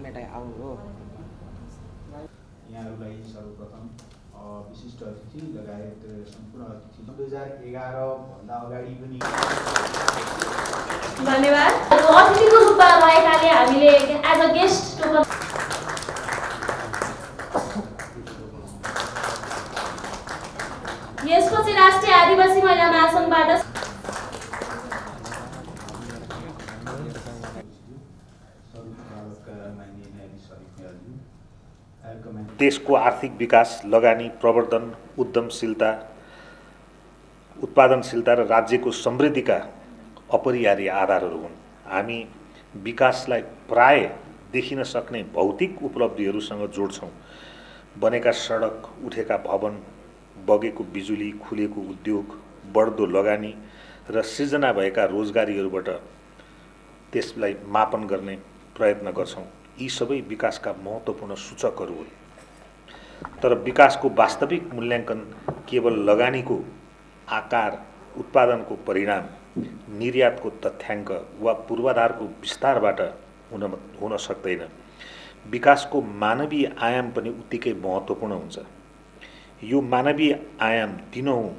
मेटाई आउनु हो। यहाँहरूलाई सर्वप्रथम विशिष्ट अतिथि लगायत सम्पूर्ण अतिथि 2011 भन्दा अगाडि पनि धन्यवाद। अतिथिको रूपमा रहेकाले हामीले एज अ गेस्ट टोकन यसपछि राष्ट्रिय आदिवासी महिला महासङ्घबाट देशको आर्थिक विकास, लगानी, प्रवर्धन, उद्यमशीलता, उत्पादनशीलता र राज्यको समृद्धिका अपरिहार्य आधारहरू हुन्। हामी विकासलाई प्राय देखिन सक्ने भौतिक उपलब्धिहरूसँग जोड्छौँ। बनेका सडक, उठेका भवन, बगेको बिजुली, खुलेको उद्योग, बढ्दो लगानी र सृजना भएका रोजगारीहरूबाट त्यसलाई मापन गर्ने प्रयत्न गर्छौँ। यी सबै विकासका महत्त्वपूर्ण सूचकहरू हुन्। तर विकासको वास्तविक मूल्याङ्कन केवल लगानीको आकार, उत्पादनको परिणाम, निर्यातको तथ्याङ्क वा पूर्वाधारको विस्तारबाट हुन सक्दैन। विकासको मानवीय आयाम पनि उत्तिकै महत्त्वपूर्ण हुन्छ। यो मानवीय आयाम दिनहुँ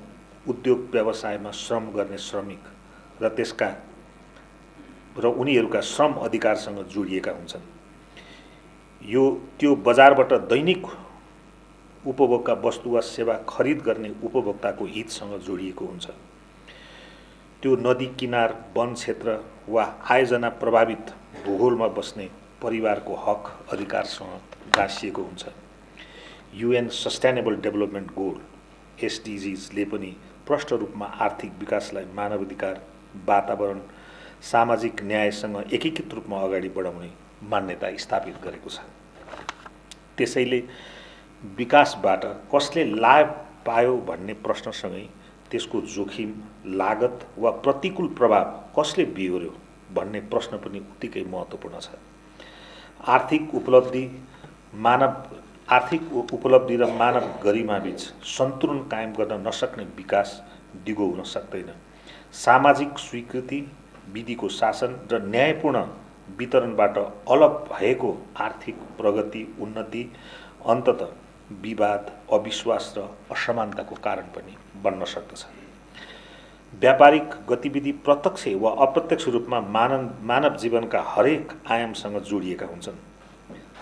उद्योग व्यवसायमा श्रम गर्ने श्रमिक र उनीहरूका श्रम अधिकारसँग जोडिएका हुन्छन्। यो त्यो बजारबाट दैनिक उपभोगका वस्तु वा सेवा खरिद गर्ने उपभोक्ताको हितसँग जोडिएको हुन्छ। त्यो नदी किनार, वन क्षेत्र वा आयोजना प्रभावित भूगोलमा बस्ने परिवारको हक अधिकारसँग गाँसिएको हुन्छ। UN सस्टेनेबल डेभलपमेन्ट गोल SDGsले पनि प्रष्ट रूपमा आर्थिक विकासलाई मानवाधिकार, वातावरण, सामाजिक न्यायसँग एकीकृत रूपमा अगाडि बढाउने मान्यता स्थापित गरेको छ। त्यसैले विकासबाट कसले लाभ पायो भन्ने प्रश्नसँगै त्यसको जोखिम, लागत वा प्रतिकूल प्रभाव कसले बिहोर्यो भन्ने प्रश्न पनि उत्तिकै महत्त्वपूर्ण छ। आर्थिक उपलब्धि र मानव गरिमाबीच सन्तुलन कायम गर्न नसक्ने विकास दिगो हुन सक्दैन। सामाजिक स्वीकृति, विधिको शासन र न्यायपूर्ण वितरणबाट अलग भएको आर्थिक प्रगति, उन्नति अन्ततः विवाद, अविश्वास र असमानताको कारण पनि बन्न सक्दछ। व्यापारिक गतिविधि प्रत्यक्ष वा अप्रत्यक्ष रूपमा मानव जीवनका हरेक आयामसँग जोडिएका हुन्छन्।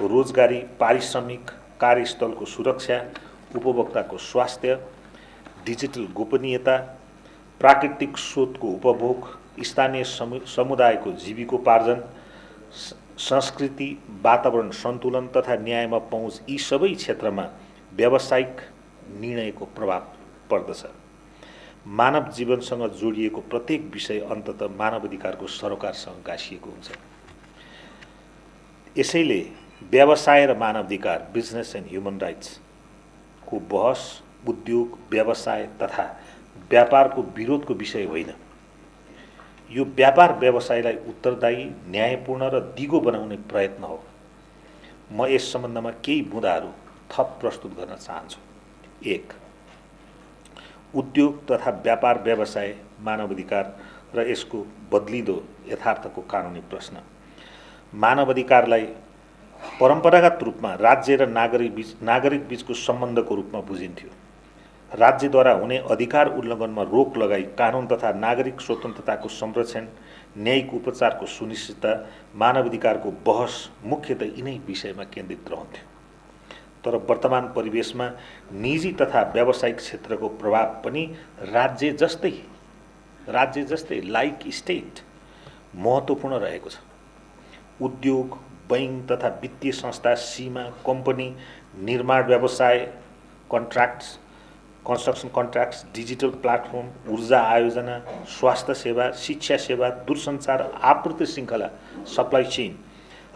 रोजगारी, पारिश्रमिक, कार्यस्थलको सुरक्षा, उपभोक्ताको स्वास्थ्य, डिजिटल गोपनीयता, प्राकृतिक स्रोतको उपभोग, स्थानीय समुदायको जीविकोपार्जन, संस्कृति, वातावरण सन्तुलन तथा न्यायमा पहुँच, यी सबै क्षेत्रमा व्यावसायिक निर्णयको प्रभाव पर्दछ। मानव जीवनसँग जोडिएको प्रत्येक विषय अन्ततः मानवाधिकारको सरोकारसँग गाँसिएको हुन्छ। यसैले व्यवसाय र मानवाधिकार, बिजनेस एन्ड ह्युमन राइट्स को बहस उद्योग, व्यवसाय तथा व्यापारको विरोधको विषय होइन। यो व्यापार व्यवसायलाई उत्तरदायी, न्यायपूर्ण र दिगो बनाउने प्रयत्न हो। म यस सम्बन्धमा केही बुँदाहरू थप प्रस्तुत गर्न चाहन्छु। 1. उद्योग तथा व्यापार व्यवसाय, मानवाधिकार र यसको बदलिदो यथार्थको कानुनी प्रश्न। मानवाधिकारलाई परम्परागत रूपमा राज्य र नागरिक बीचको सम्बन्धको रूपमा बुझिन्थ्यो। राज्यद्वारा हुने अधिकार उल्लङ्घनमा रोक लगाई कानुन तथा नागरिक स्वतन्त्रताको संरक्षण, न्यायिक उपचारको सुनिश्चितता, मानवाधिकारको बहस मुख्यतः यिनै विषयमा केन्द्रित रहन्थ्यो। तर वर्तमान परिवेशमा निजी तथा व्यावसायिक क्षेत्रको प्रभाव पनि राज्य जस्तै लाइक स्टेट महत्त्वपूर्ण रहेको छ। उद्योग, बैंक तथा वित्तीय संस्था, सीमा, कम्पनी, निर्माण व्यवसाय, कन्स्ट्रक्सन कन्ट्र्याक्ट्स, डिजिटल प्लाटफर्म, ऊर्जा आयोजना, स्वास्थ्य सेवा, शिक्षा सेवा, दूरसञ्चार, आपूर्ति श्रृङ्खला, सप्लाई चेन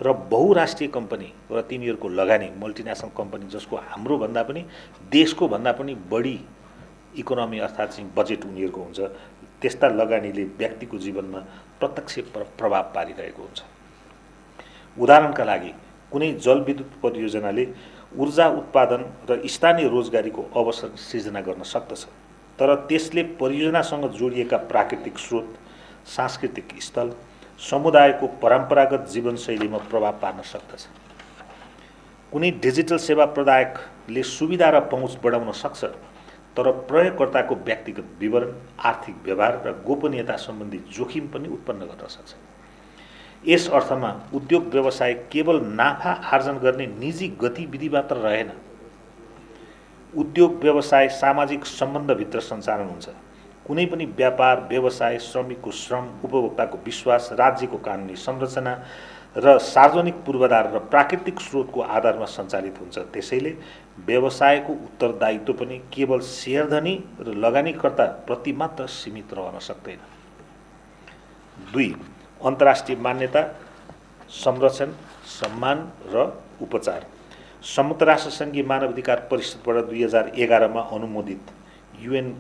र बहुराष्ट्रिय कम्पनी र तिनीहरूको लगानी, मल्टिनेसनल कम्पनी जसको हाम्रो भन्दा पनि देशको भन्दा पनि बढी इकोनोमी अर्थात् चाहिँ बजेट उनीहरूको हुन्छ, त्यस्ता लगानीले व्यक्तिको जीवनमा प्रत्यक्ष प्रभाव पारिरहेको हुन्छ। उदाहरणका लागि कुनै जलविद्युत परियोजनाले ऊर्जा उत्पादन र स्थानीय रोजगारीको अवसर सृजना गर्न सक्दछ, तर त्यसले परियोजनासँग जोडिएका प्राकृतिक स्रोत, सांस्कृतिक स्थल समुदायको परम्परागत जीवनशैलीमा प्रभाव पार्न सक्दछ। कुनै डिजिटल सेवा प्रदायकले सुविधा र पहुँच बढाउन सक्छ, तर प्रयोगकर्ताको व्यक्तिगत विवरण, आर्थिक व्यवहार र गोपनीयता सम्बन्धी जोखिम पनि उत्पन्न गर्न सक्छ। यस अर्थमा उद्योग व्यवसाय केवल नाफा आर्जन गर्ने निजी गतिविधि मात्र रहेन। उद्योग व्यवसाय सामाजिक सम्बन्धभित्र सञ्चालन हुन्छ। कुनै पनि व्यापार, व्यवसाय श्रमिकको श्रम, उपभोक्ताको विश्वास, राज्यको कानुनी संरचना र सार्वजनिक पूर्वाधार र प्राकृतिक स्रोतको आधारमा सञ्चालित हुन्छ। त्यसैले व्यवसायको उत्तरदायित्व पनि केवल शेयरधनी र लगानीकर्ता प्रति मात्र सीमित रहन सक्दैन। 2. अन्तर्राष्ट्रिय मान्यता, संरक्षण, सम्मान र उपचार। संयुक्त राष्ट्र सङ्घीय मानवाधिकार परिषदबाट 2011 मा अनुमोदित UN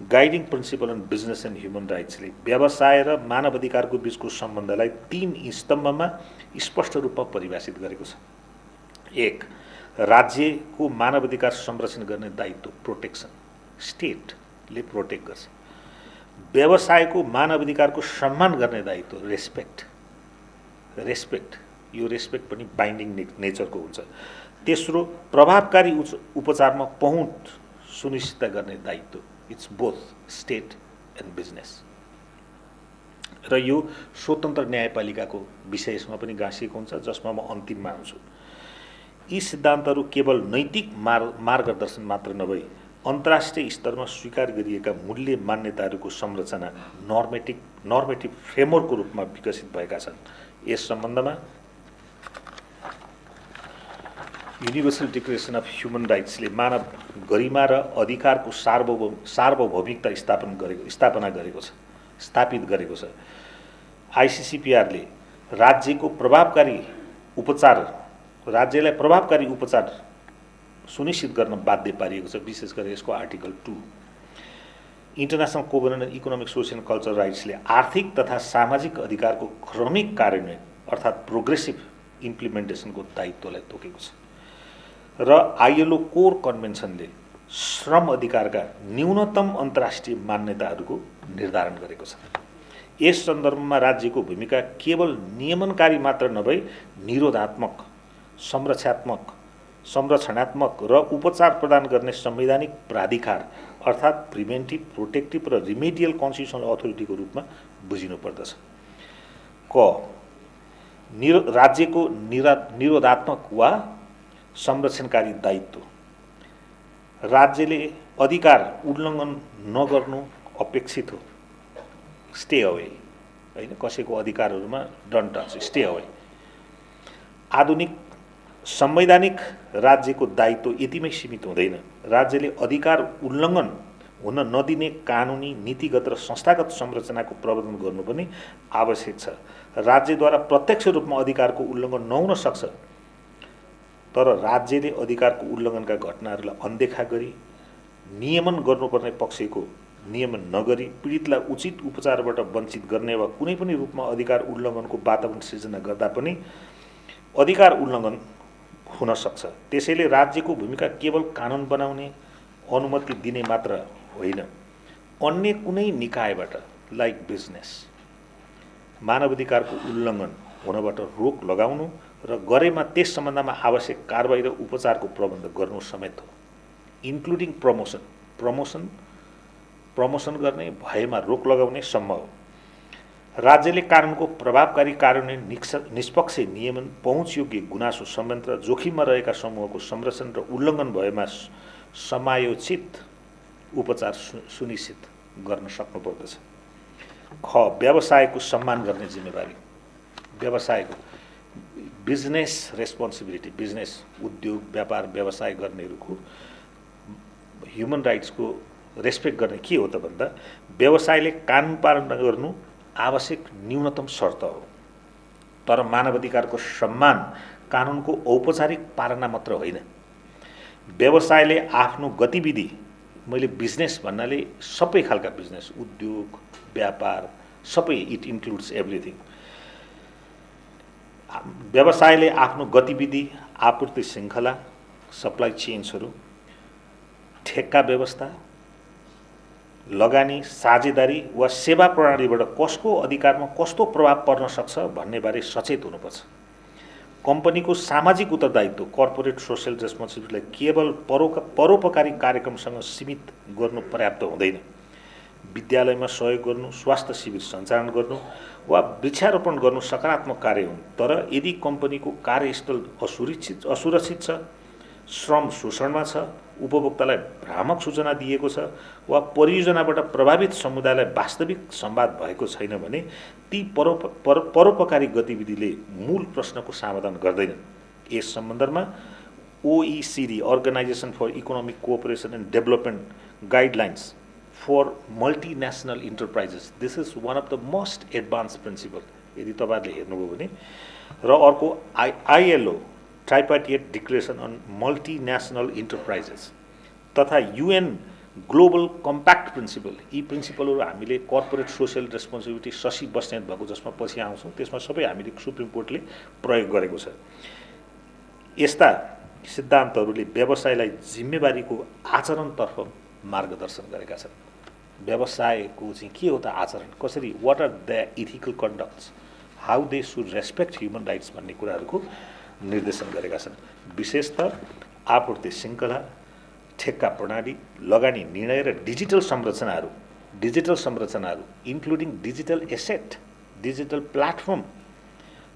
guiding principle on business and human राइट्सले व्यवसाय र मानवाधिकारको बीचको सम्बन्धलाई 3 स्तम्भमा स्पष्ट रूपमा परिभाषित गरेको छ। 1. राज्यको मानवाधिकार संरक्षण गर्ने दायित्व, प्रोटेक्सन, स्टेटले प्रोटेक्ट गर्छ। व्यवसायको मानवाधिकारको सम्मान गर्ने दायित्व, रेस्पेक्ट, यो रेस्पेक्ट पनि बाइन्डिङ नेचरको हुन्छ। तेस्रो, प्रभावकारी उपचारमा पहुँच सुनिश्चित गर्ने दायित्व, it's both estate and business. र यो स्वतन्त्र न्यायपालिकाको विषयमा पनि गाँसिएको हुन्छ, जसमा म अन्तिममा आउँछु। यी सिद्धान्तहरू केवल नैतिक मार्गदर्शन मात्र नभई अन्तर्राष्ट्रिय स्तरमा स्वीकार गरिएका मूल्य मान्यताहरूको संरचना, नर्मेटिभ फ्रेमवर्कको रूपमा विकसित भएका छन्। यस सम्बन्धमा युनिभर्सल डिक्लेरेसन अफ ह्युमन राइट्सले मानव गरिमा र अधिकारको सार्वभौमिकता स्थापित गरेको छ। ICCPRले राज्यलाई प्रभावकारी उपचार सुनिश्चित गर्न बाध्य पारिएको छ, विशेष गरी यसको article 2। International covenant on economic, social and cultural राइट्सले आर्थिक तथा सामाजिक अधिकारको क्रमिक कार्यान्वयन अर्थात् प्रोग्रेसिभ इम्प्लिमेन्टेसनको दायित्वलाई तोकेको छ। र ILO कोर कन्भेन्सनले श्रम अधिकारका न्यूनतम अन्तर्राष्ट्रिय मान्यताहरूको निर्धारण गरेको छ। यस सन्दर्भमा राज्यको भूमिका केवल नियमनकारी मात्र नभई निरोधात्मक, संरक्षणात्मक र उपचार प्रदान गर्ने संवैधानिक प्राधिकार अर्थात् प्रिभेन्टिभ, प्रोटेक्टिभ र रिमेडियल कन्स्टिट्युसनल अथोरिटीको रूपमा बुझिनुपर्दछ। राज्यको निरोधात्मक वा संरक्षणकारी दायित्व, राज्यले अधिकार उल्लङ्घन नगर्नु अपेक्षित हो, स्टे अवे, होइन, कसैको अधिकारहरूमा डोन्ट टच, स्टे अवे। आधुनिक संवैधानिक राज्यको दायित्व यतिमै सीमित हुँदैन। राज्यले अधिकार उल्लङ्घन हुन नदिने कानुनी, नीतिगत र संस्थागत संरचनाको प्रवर्धन गर्नु पनि आवश्यक छ। राज्यद्वारा प्रत्यक्ष रूपमा अधिकारको उल्लङ्घन नहुन सक्छ, तर राज्यले अधिकारको उल्लङ्घनका घटनाहरूलाई अनदेखा गरी नियमन गर्नुपर्ने पक्षको नियमन नगरी पीडितलाई उचित उपचारबाट वञ्चित गर्ने वा कुनै पनि रूपमा अधिकार उल्लङ्घनको वातावरण सिर्जना गर्दा पनि अधिकार उल्लङ्घन हुन सक्छ। त्यसैले राज्यको भूमिका केवल कानुन बनाउने, अनुमति दिने मात्र होइन, अन्य कुनै निकायबाट लाइक बिजनेस मानवाधिकारको उल्लङ्घन हुनबाट रोक लगाउनु र गरेमा त्यस सम्बन्धमा आवश्यक कारबाही र उपचारको प्रबन्ध गर्नु समेत हो, इन्क्लुडिङ प्रमोसन गर्ने, भएमा रोक लगाउने सम्भव हो। राज्यले कानुनको प्रभावकारी कार्यान्वयन, निष्पक्ष नियमन, पहुँचयोग्य गुनासो संयन्त्र, जोखिममा रहेका समूहको संरक्षण र उल्लङ्घन भएमा समायोचित उपचार सुनिश्चित गर्न सक्नुपर्दछ। व्यवसायको सम्मान गर्ने जिम्मेवारी, व्यवसायको बिजनेस रेस्पोन्सिबिलिटी, बिजनेस, उद्योग, व्यापार, व्यवसाय गर्नेहरूको ह्युमन राइट्सको रेस्पेक्ट गर्ने के हो त भन्दा व्यवसायले कानुन पालन गर्नु आवश्यक न्यूनतम शर्त हो, तर मानवाधिकारको सम्मान कानुनको औपचारिक पालना मात्र होइन। व्यवसायले आफ्नो गतिविधि, मैले बिजनेस भन्नाले सबै खालका बिजनेस, उद्योग, व्यापार, सबै, इट इन्क्लुड्स एभ्रिथिङ। व्यवसायले आफ्नो गतिविधि, आपूर्ति श्रृङ्खला, सप्लाई चेन्सहरू, ठेक्का व्यवस्था लगानी, साझेदारी वा सेवा प्रणालीबाट कसको अधिकारमा कस्तो प्रभाव पर्न सक्छ भन्नेबारे सचेत हुनुपर्छ। कम्पनीको सामाजिक उत्तरदायित्व कर्पोरेट सोसियल रेस्पोन्सिबिलिटीलाई केवल परोपकारी कार्यक्रमसँग सीमित गर्नु पर्याप्त हुँदैन। विद्यालयमा सहयोग गर्नु, स्वास्थ्य शिविर सञ्चालन गर्नु वा वृक्षारोपण गर्नु सकारात्मक कार्य हुन्, तर यदि कम्पनीको कार्यस्थल असुरक्षित छ, श्रम शोषणमा छ, उपभोक्तालाई भ्रामक सूचना दिएको छ वा परियोजनाबाट प्रभावित समुदायलाई वास्तविक संवाद भएको छैन भने ती परोपकारी गतिविधिले मूल प्रश्नको समाधान गर्दैनन्। यस सम्बन्धमा OECD organisation for economic cooperation and development guidelines for multinational enterprises, this is one of the most advance principle यदि तपाईँहरूले हेर्नुभयो भने, र अर्को ILO tripartite declaration on multinational enterprises तथा UN ग्लोबल कम्प्याक्ट प्रिन्सिपल, यी प्रिन्सिपलहरू हामीले corporate social responsibility Shashi Basnet भएको जसमा पछि आउँछौँ त्यसमा सबै हामीले सुप्रिम कोर्टले प्रयोग गरेको छ। यस्ता सिद्धान्तहरूले व्यवसायलाई जिम्मेवारीको आचरणतर्फ मार्गदर्शन गरेका छन्। व्यवसायको चाहिँ के हो त आचरण, कसरी, what are the ethical conducts, how they should respect human rights भन्ने कुराहरूको निर्देशन गरेका छन्। विशेषतः आपूर्ति श्रृङ्खला, ठेक्का प्रणाली, लगानी निर्णय र डिजिटल संरचनाहरू including digital asset, digital platform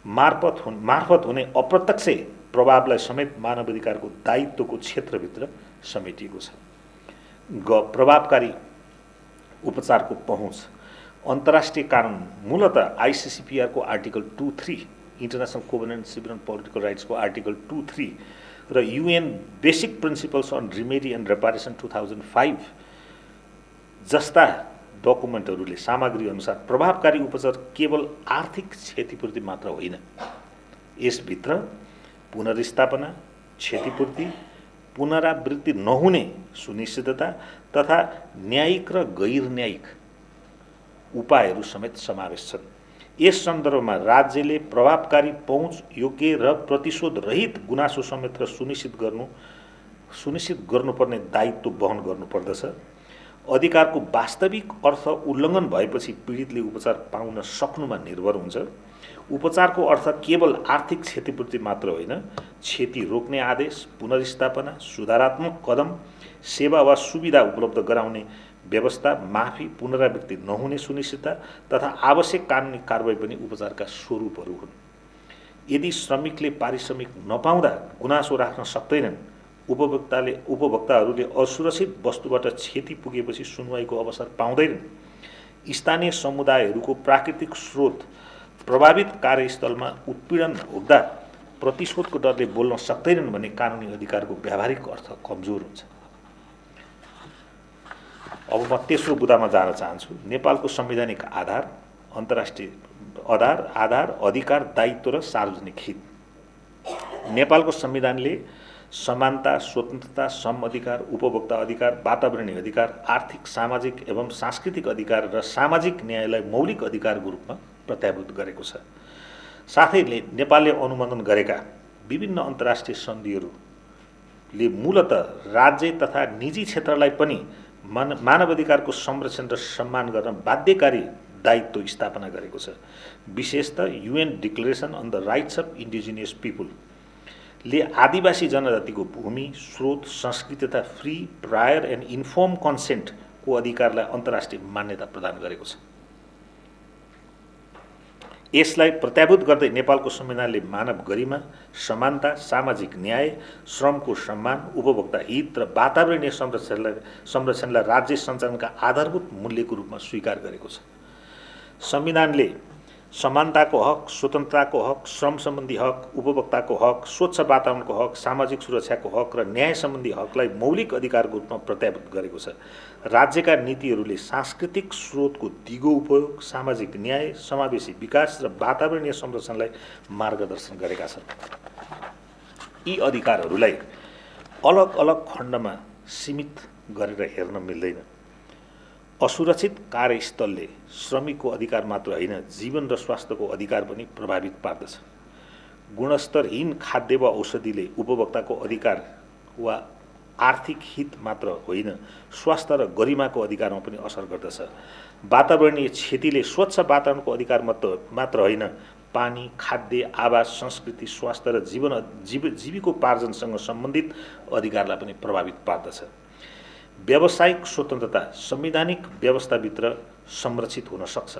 मार्फत हुने अप्रत्यक्ष प्रभावलाई समेत मानवाधिकारको दायित्वको क्षेत्रभित्र समेटिएको छ। प्रभावकारी उपचारको पहुँच, अन्तर्राष्ट्रिय कानुन मूलतः ICCPR को article 2.3, international covenant civil and political राइट्सको आर्टिकल 2.3 र UN basic principles on remedy and reparation 2005 जस्ता डकुमेन्टहरूले सामग्री अनुसार प्रभावकारी उपचार केवल आर्थिक क्षतिपूर्ति मात्र होइन, यसभित्र पुनर्स्थापना, क्षतिपूर्ति, पुनरावृत्ति नहुने सुनिश्चितता तथा न्यायिक र गैर न्यायिक उपायहरू समेत समावेश छन्। यस सन्दर्भमा राज्यले प्रभावकारी पहुँच योग्य र प्रतिशोध रहित गुनासो समेत सुनिश्चित गर्नुपर्ने दायित्व वहन गर्नुपर्दछ। अधिकारको वास्तविक अर्थ उल्लङ्घन भएपछि पीडितले उपचार पाउन सक्नुमा निर्भर हुन्छ। उपचारको अर्थ केवल आर्थिक क्षतिपूर्ति मात्र होइन, क्षति रोक्ने आदेश, पुनर्स्थापना, सुधारात्मक कदम, सेवा वा सुविधा उपलब्ध गराउने व्यवस्था, माफी, पुनरावृत्ति नहुने सुनिश्चितता तथा आवश्यक कानुनी कारबाही पनि उपचारका स्वरूपहरू हुन्। यदि श्रमिकले पारिश्रमिक नपाउँदा गुनासो राख्न सक्दैनन्, उपभोक्ताहरूले असुरक्षित वस्तुबाट क्षति पुगेपछि सुनवाईको अवसर पाउँदैनन्, स्थानीय समुदायहरूको प्राकृतिक स्रोत प्रभावित कार्यस्थलमा उत्पीडन भोग्दा प्रतिशोधको डरले बोल्न सक्दैनन् भने कानुनी अधिकारको व्यावहारिक अर्थ कमजोर हुन्छ। अब म तेस्रो बुदामा जान चाहन्छु। नेपालको संवैधानिक आधार, अन्तर्राष्ट्रिय आधार, अधिकार, दायित्व र सार्वजनिक हित। नेपालको संविधानले समानता, स्वतन्त्रता, श्रम अधिकार, उपभोक्ता अधिकार, वातावरणीय अधिकार, आर्थिक, सामाजिक एवं सांस्कृतिक अधिकार र सामाजिक न्यायलाई मौलिक अधिकारको रूपमा प्रत्याभूत गरेको छ। साथै नेपालले अनुमोदन गरेका विभिन्न अन्तर्राष्ट्रिय सन्धिहरूले मूलतः राज्य तथा निजी क्षेत्रलाई पनि मानवाधिकारको संरक्षण र सम्मान गर्न बाध्यकारी दायित्व स्थापना गरेको छ। विशेषतः UN declaration on the rights of indigenous पिपुलले आदिवासी जनजातिको भूमि, स्रोत, संस्कृति तथा फ्री, प्रायर एन्ड इन्फर्म कन्सेन्टको अधिकारलाई अन्तर्राष्ट्रिय मान्यता प्रदान गरेको छ। यसलाई प्रत्याभूत गर्दै नेपालको संविधानले मानव गरिमा, समानता, सामाजिक न्याय, श्रमको सम्मान, उपभोक्ता हित र वातावरणीय संरक्षणलाई राज्य सञ्चालनका आधारभूत मूल्यको रूपमा स्वीकार गरेको छ। संविधानले समानताको हक, स्वतन्त्रताको हक, श्रम सम्बन्धी हक, उपभोक्ताको हक, स्वच्छ वातावरणको हक, सामाजिक सुरक्षाको हक र न्याय सम्बन्धी हकलाई मौलिक अधिकारको रूपमा प्रत्याभूत गरेको छ। राज्यका नीतिहरूले सांस्कृतिक स्रोतको दिगो उपयोग, सामाजिक न्याय, समावेशी विकास र वातावरणीय संरक्षणलाई मार्गदर्शन गरेका छन्। यी अधिकारहरूलाई अलग अलग खण्डमा सीमित गरेर हेर्न मिल्दैन। असुरक्षित कार्यस्थलले श्रमिकको अधिकार मात्र होइन, जीवन र स्वास्थ्यको अधिकार पनि प्रभावित पार्दछ। गुणस्तरहीन खाद्य वा औषधिले उपभोक्ताको अधिकार वा आर्थिक हित मात्र होइन, स्वास्थ्य र गरिमाको अधिकारमा पनि असर गर्दछ। वातावरणीय क्षतिले स्वच्छ वातावरणको अधिकार मात्र होइन, पानी, खाद्य, आवास, संस्कृति, स्वास्थ्य र जीविकोपार्जनसँग सम्बन्धित अधिकारलाई पनि प्रभावित पार्दछ। व्यावसायिक स्वतन्त्रता संवैधानिक व्यवस्थाभित्र संरक्षित हुन सक्छ,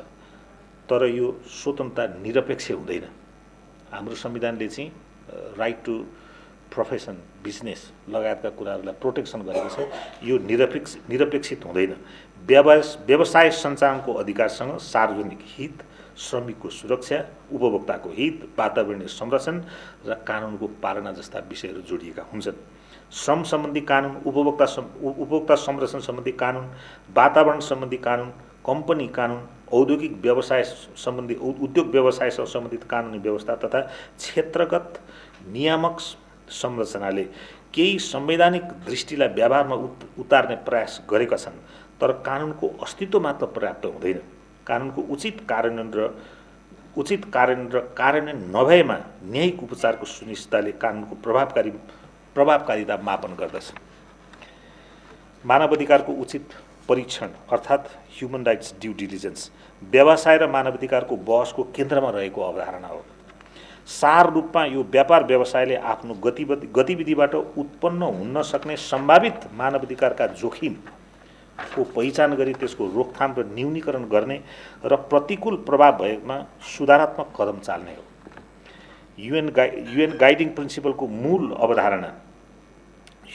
तर यो स्वतन्त्रता निरपेक्ष हुँदैन। हाम्रो संविधानले चाहिँ राइट टु प्रोफेसन, बिजनेस लगायतका कुराहरूलाई प्रोटेक्सन गरेको छ। यो निरपेक्षित हुँदैन। व्यवसाय सञ्चालनको अधिकारसँग सार्वजनिक हित, श्रमिकको सुरक्षा, उपभोक्ताको हित, वातावरणीय संरक्षण र कानुनको पालना जस्ता विषयहरू जोडिएका हुन्छन्। श्रम सम्बन्धी कानुन, उपभोक्ता संरक्षण सम्बन्धी कानुन, वातावरण सम्बन्धी कानुन, कम्पनी कानुन, औद्योगिक व्यवसाय सम्बन्धी उद्योग व्यवसायसँग सम्बन्धित कानुनी व्यवस्था तथा क्षेत्रगत नियामक संरचनाले केही संवैधानिक दृष्टिलाई व्यवहारमा उतार्ने प्रयास गरेका छन्, तर कानुनको अस्तित्व मात्र पर्याप्त हुँदैन। कानुनको उचित कार्यान्वयन र कार्यान्वयन नभएमा न्यायिक उपचारको सुनिश्चितताले कानुनको प्रभावकारिता मापन गर्दछ। मानवाधिकारको उचित परीक्षण अर्थात् ह्युमन राइट्स ड्यू डिलिजेन्स व्यवसाय र मानवाधिकारको बहसको केन्द्रमा रहेको अवधारणा हो। सार रूपमा यो व्यापार व्यवसायले आफ्नो गतिविधिबाट उत्पन्न हुन सक्ने सम्भावित मानवाधिकारका जोखिमको पहिचान गरी त्यसको रोकथाम र न्यूनीकरण गर्ने र प्रतिकूल प्रभाव भएमा सुधारात्मक कदम चाल्ने हो। युएन गाइडिङ प्रिन्सिपलको मूल अवधारणा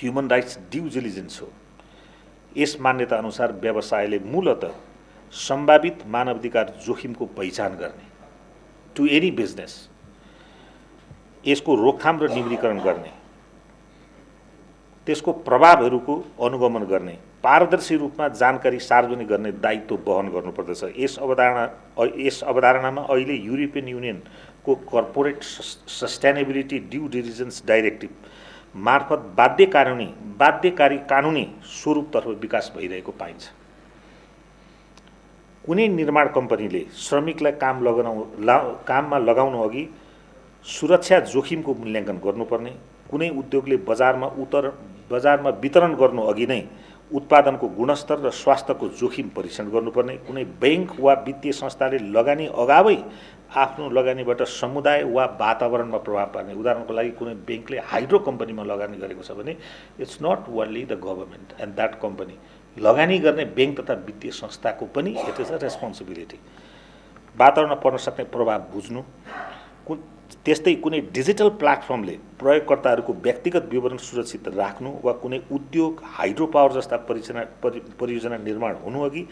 ह्युमन राइट्स ड्यू डिलिजेन्स हो। यस मान्यता अनुसार व्यवसायले मूलतः सम्भावित मानवाधिकार जोखिमको पहिचान गर्ने, टु एनी बिजनेस, यसको रोकथाम र न्यूनीकरण गर्ने, त्यसको प्रभावहरूको अनुगमन गर्ने, पारदर्शी रूपमा जानकारी सार्वजनिक गर्ने दायित्व वहन गर्नुपर्दछ। यस अवधारणामा अहिले युरोपियन युनियनको कर्पोरेट सस्टेनेबिलिटी ड्यू डिलिजेन्स डाइरेक्टिभ मार्फत बाध्यकारी कानुनी स्वरूपतर्फ विकास भइरहेको पाइन्छ। कुनै निर्माण कम्पनीले श्रमिकलाई काममा लगाउनु अघि सुरक्षा जोखिमको मूल्याङ्कन गर्नुपर्ने, कुनै उद्योगले बजारमा वितरण गर्नु अघि नै उत्पादनको गुणस्तर र स्वास्थ्यको जोखिम परीक्षण गर्नुपर्ने, कुनै बैंक वा वित्तीय संस्थाले लगानी अगावै आफ्नो लगानीबाट समुदाय वा वातावरणमा प्रभाव पार्ने, उदाहरणको लागि कुनै बैंकले हाइड्रो कम्पनीमा लगानी गरेको छ भने it's not only the government and that company, लगानी गर्ने बैंक तथा वित्तीय संस्थाको पनि इट इज अ रेस्पोन्सिबिलिटी। वातावरणमा पर्न सक्ने प्रभाव बुझ्नु, त्यस्तै कुनै डिजिटल प्लेटफर्मले प्रयोगकर्ताहरूको व्यक्तिगत विवरण सुरक्षित राख्नु वा कुनै उद्योग, हाइड्रो पावर जस्ता परियोजना निर्माण हुनुअघि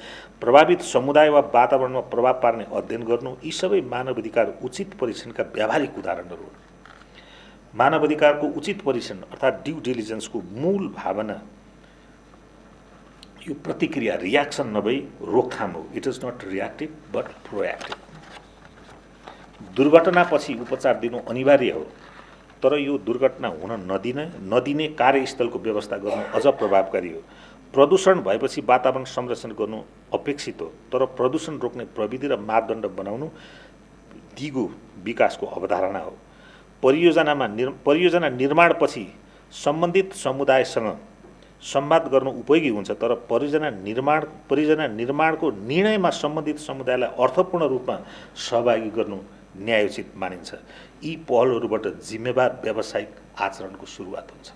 प्रभावित समुदाय वा वातावरणमा प्रभाव पार्ने अध्ययन गर्नु, यी सबै मानवाधिकार उचित परीक्षणका व्यावहारिक उदाहरणहरू हुन्। मानवाधिकारको उचित परीक्षण अर्थात् ड्यू डिलिजेन्सको मूल भावना यो प्रतिक्रिया, रियाक्सन नभई रोकथाम हो। It is not reactive but proactive. दुर्घटनापछि उपचार दिनु अनिवार्य हो, तर यो दुर्घटना हुन नदिने कार्यस्थलको व्यवस्था गर्नु अझ प्रभावकारी हो। प्रदूषण भएपछि वातावरण संरक्षण गर्नु अपेक्षित हो, तर प्रदूषण रोक्ने प्रविधि र मापदण्ड बनाउनु दिगो विकासको अवधारणा हो। परियोजना निर्माणपछि सम्बन्धित समुदायसँग संवाद गर्नु उपयोगी हुन्छ, तर परियोजना निर्माणको निर्णयमा सम्बन्धित समुदायलाई अर्थपूर्ण रूपमा सहभागी गर्नु न्यायोचित मानिन्छ। यी पहलहरूबाट जिम्मेवार व्यावसायिक आचरणको सुरुवात हुन्छ।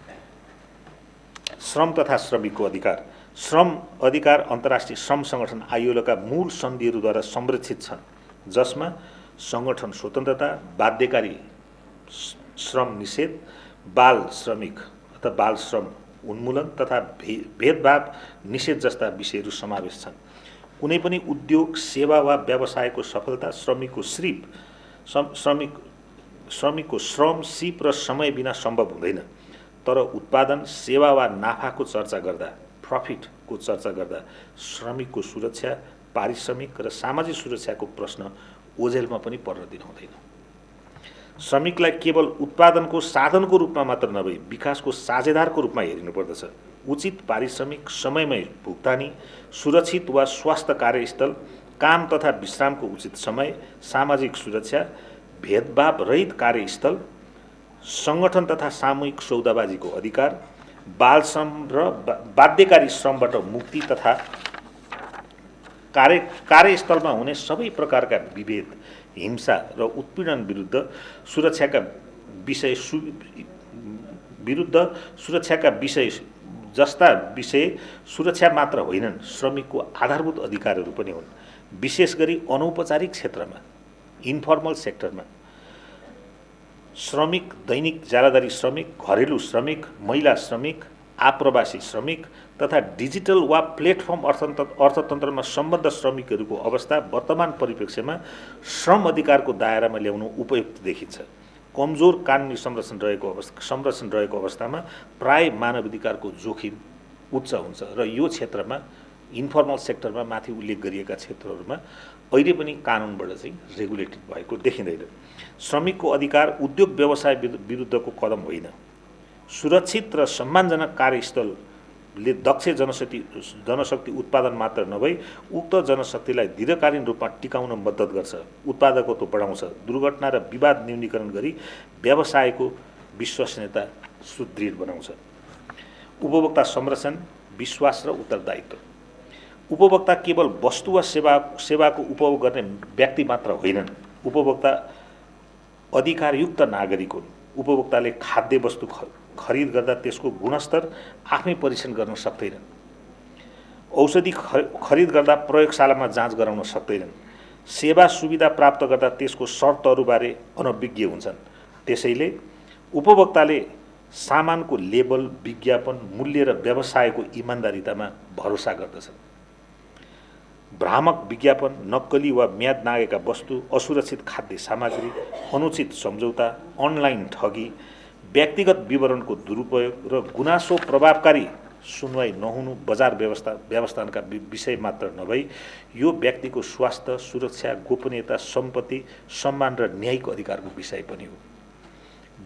श्रम तथा श्रमिकको अधिकार। श्रम अधिकार अन्तर्राष्ट्रिय श्रम सङ्गठन आइएलओका मूल सन्धिहरूद्वारा संरक्षित छन्, जसमा सङ्गठन स्वतन्त्रता, बाध्यकारी श्रम निषेध, बाल श्रमिक अथवा बाल श्रम उन्मूलन तथा भेदभाव निषेध जस्ता विषयहरू समावेश छन्। कुनै पनि उद्योग, सेवा वा व्यवसायको सफलता श्रमिकको श्रम, सिप र समय बिना सम्भव हुँदैन, तर उत्पादन, सेवा वा नाफाको चर्चा गर्दा, प्रफिटको चर्चा गर्दा श्रमिकको सुरक्षा, पारिश्रमिक र सामाजिक सुरक्षाको प्रश्न ओझेलमा पनि पर्न दिनु हुँदैन। श्रमिकलाई केवल उत्पादनको साधनको रूपमा मात्र नभई विकासको साझेदारको रूपमा हेरिनुपर्दछ। उचित पारिश्रमिक, समयमै भुक्तानी, सुरक्षित वा स्वास्थ्य कार्यस्थल, काम तथा विश्रामको उचित समय, सामाजिक सुरक्षा, भेदभाव रहित कार्यस्थल, सङ्गठन तथा सामूहिक सौदाबाजीको अधिकार, बाल श्रम र बाध्यकारी श्रमबाट मुक्ति तथा कार्यस्थलमा हुने सबै प्रकारका विभेद, हिंसा र उत्पीडन सुरक्षाका विषय जस्ता विषय सुरक्षा मात्र होइनन्, श्रमिकको आधारभूत अधिकारहरू पनि हुन्। विशेष गरी अनौपचारिक क्षेत्रमा, इन्फर्मल सेक्टरमा श्रमिक, दैनिक जालादारी श्रमिक, घरेलु श्रमिक, महिला श्रमिक, आप्रवासी श्रमिक तथा डिजिटल वा प्लेटफर्म अर्थतन्त्रमा सम्बद्ध श्रमिकहरूको अवस्था वर्तमान परिप्रेक्ष्यमा श्रम अधिकारको दायरामा ल्याउनु उपयुक्त देखिन्छ। कमजोर कानुनी संरक्षण रहेको अवस्थामा प्राय मानव अधिकारको जोखिम उच्च हुन्छ र यो क्षेत्रमा इन्फर्मल सेक्टरमा माथि उल्लेख गरिएका क्षेत्रहरूमा अहिले पनि कानुनबाट चाहिँ रेगुलेटेड भएको देखिँदैन। श्रमिकको अधिकार उद्योग व्यवसाय विरुद्धको कदम होइन। सुरक्षित र सम्मानजनक कार्यस्थलले दक्ष जनशक्ति उत्पादन मात्र नभई उक्त जनशक्तिलाई दीर्घकालीन रूपमा टिकाउन मद्दत गर्छ, उत्पादकत्व बढाउँछ, दुर्घटना र विवाद न्यूनीकरण गरी व्यवसायको विश्वसनीयता सुदृढ बनाउँछ। उपभोक्ता संरक्षण, विश्वास र उत्तरदायित्व। उपभोक्ता केवल वस्तु वा सेवाको उपभोग गर्ने व्यक्ति मात्र होइनन्, उपभोक्ता अधिकारयुक्त नागरिक हुन्। उपभोक्ताले खाद्य वस्तु खरिद गर्दा त्यसको गुणस्तर आफै परीक्षण गर्न सक्दैनन्, औषधि खरिद गर्दा प्रयोगशालामा जाँच गराउन सक्दैनन्, सेवा सुविधा प्राप्त गर्दा त्यसको शर्तहरूबारे अनभिज्ञ हुन्छन्। त्यसैले उपभोक्ताले सामानको लेबल, विज्ञापन, मूल्य र व्यवसायको इमान्दारितामा भरोसा गर्दछन्। भ्रामक विज्ञापन, नक्कली वा म्याद नागेका वस्तु, असुरक्षित खाद्य सामग्री, अनुचित सम्झौता, अनलाइन ठगी, व्यक्तिगत विवरणको दुरुपयोग र गुनासो प्रभावकारी सुनवाई नहुनु बजार व्यवस्थापनका विषय मात्र नभई यो व्यक्तिको स्वास्थ्य, सुरक्षा, गोपनीयता, सम्पत्ति, सम्मान र न्यायिक अधिकारको विषय पनि हो।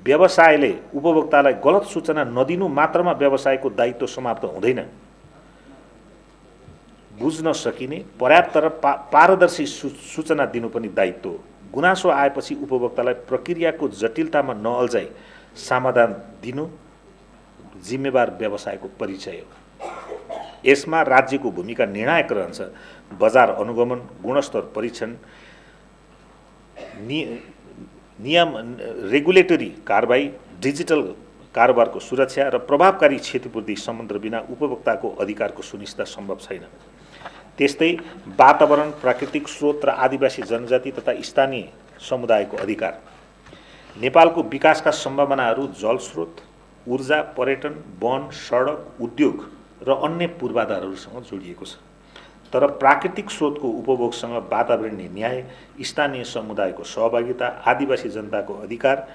व्यवसायले उपभोक्तालाई गलत सूचना नदिनु मात्रमा व्यवसायको दायित्व समाप्त हुँदैन। बुझ्न सकिने, पर्याप्त र पारदर्शी सूचना दिनु पनि दायित्व हो। गुनासो आएपछि उपभोक्तालाई प्रक्रियाको जटिलतामा नअल्झाइ समाधान दिनु जिम्मेवार व्यवसायको परिचय हो। यसमा राज्यको भूमिका निर्णायक रहन्छ। बजार अनुगमन, गुणस्तर परीक्षण, नियम, रेगुलेटरी कारबाही, डिजिटल कारोबारको सुरक्षा र प्रभावकारी क्षतिपूर्ति सम्बन्ध बिना उपभोक्ताको अधिकारको सुनिश्चितता सम्भव छैन। त्यस्तै वातावरण, प्राकृतिक स्रोत र आदिवासी जनजाति तथा स्थानीय समुदायको अधिकार। नेपालको विकासका सम्भावनाहरू जलस्रोत, ऊर्जा, पर्यटन, वन, सडक, उद्योग र अन्य पूर्वाधारहरूसँग जोडिएको छ। तर प्राकृतिक स्रोतको उपभोगसँग वातावरणीय न्याय, स्थानीय समुदायको सहभागिता, आदिवासी जनताको अधिकार,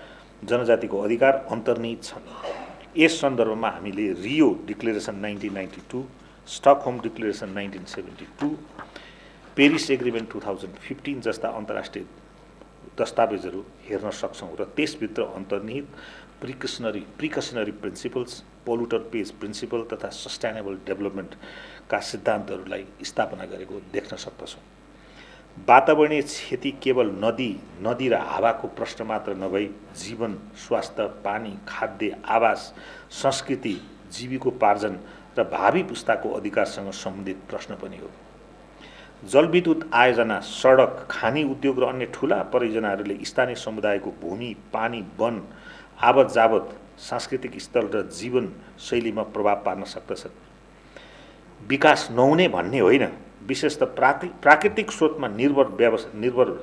जनजातिको अधिकार अन्तर्निहित छन्। यस सन्दर्भमा हामीले Rio declaration 1992, Stockholm declaration 1972, Paris agreement 2015 जस्ता अन्तर्राष्ट्रिय दस्तावेजहरू हेर्न सक्छौँ र त्यसभित्र अन्तर्निहित प्रिकसनरी प्रिन्सिपल्स, पोल्युटर पेज प्रिन्सिपल तथा सस्टेनेबल डेभलपमेन्टका सिद्धान्तहरूलाई स्थापना गरेको देख्न सक्दछौँ। वातावरणीय क्षति केवल नदी र हावाको प्रश्न मात्र नभई जीवन, स्वास्थ्य, पानी, खाद्य, आवास, संस्कृति, जीविकोपार्जन र भावी पुस्ताको अधिकारसँग सम्बन्धित प्रश्न पनि हो। जलविद्युत आयोजना, सडक, खानी उद्योग र अन्य ठूला परियोजनाहरूले स्थानीय समुदायको भूमि, पानी, वन, आवत जावत, सांस्कृतिक स्थल र जीवन शैलीमा प्रभाव पार्न सक्दछन्। विकास नहुने भन्ने होइन, विशेषतः प्राकृतिक स्रोतमा निर्भर